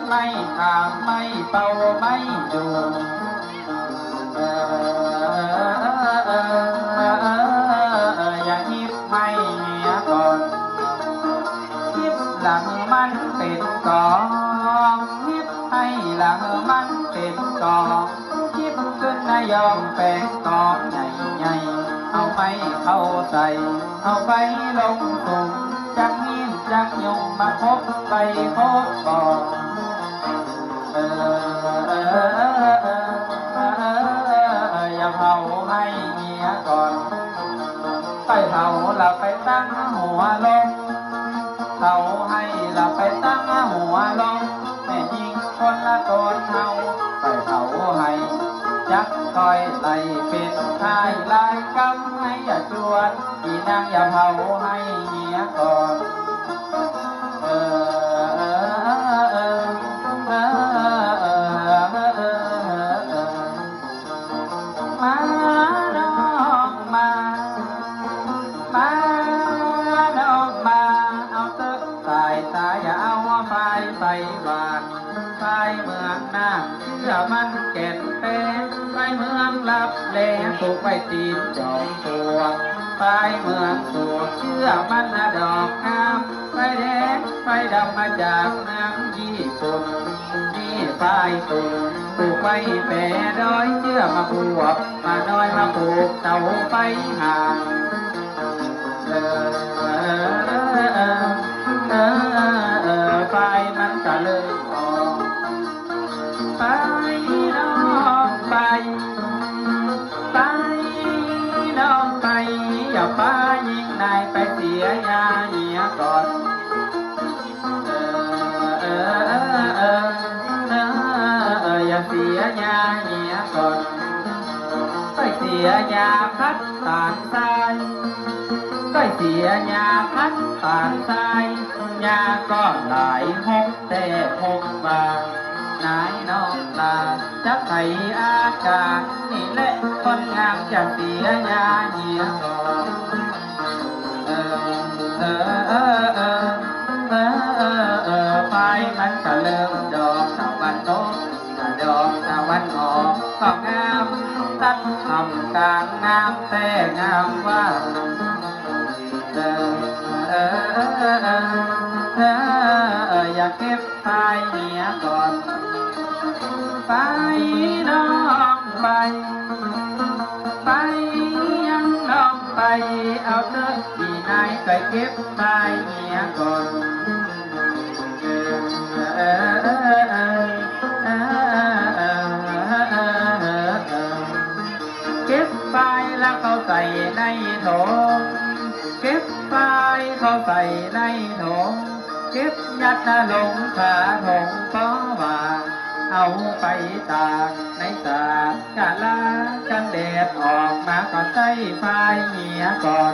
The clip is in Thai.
ไม่ขามไม่เป่าไม่ดูอย่าหิบไม่เหียก่อนหิบหลังมันเป็นกองหิบให้หลังมันเป็นกองหิบขึ้นนายอมแปลงกองใหญ่ๆเอาไปเข้าใส่เอาไปลงตุ่มจักหินจักยงมาพบไปพบก่อนอย่าเผาให้เมียก่อนไปเผาหลับไปตั้งหัวลงเผาให้หลับไปตั้งหัวลงแม่ยิงคนละตนเฮาไปเผาให้จักคอยไล่เป็นทายลายกำให้อย่าจวนอีนางอย่าเผาให้เมียก่อนไปบานไปเมืองน้ำเชื่อมันแก่นแต้ไปเมืองลับแลถูกไปตีนจอมตัวไปเมืองสวกเชื่อมันดอกงามไปแดงไปดำมาจากเมืองญี่ปุ่นนี่ไปตุนปลูกไปแปรดอยเชื่อมาบวกมาน้อยมาปลูกเต่าไปหาไปมันก็เลยออกไปน้องไปไปน้องไปอย่าป้ายิงนายไปเสียยาเหียก่อนอย่าเสียยาเหียก่อนไปเสียยาพัดตานทรายก็เสียยาพัดตานทรายยาก็หลายหกแต่หกบาทนายน้องลาจะไถอากาศนี่แหละคนงามจะเสียยาเหียก่อนไฟมันก็เริ่มดอกตะวันตกดอกตะวันออกก็งามตัดทำกลางงามแต่งามว่าอย่าเก็บไปเหียก่อนไปน้องไปไปยังน้องไปเอาเถอะที่นายเคยเก็บไปเหียก่อนเก็บไปแล้วเขาใส่ในโถเก็บไปเขาใส่ในโถเก็บยัดลงขาถงก็ว่าเอาไปตากในตากกะลากันแดดออกมาก็ใส่ไฟเหียก่อน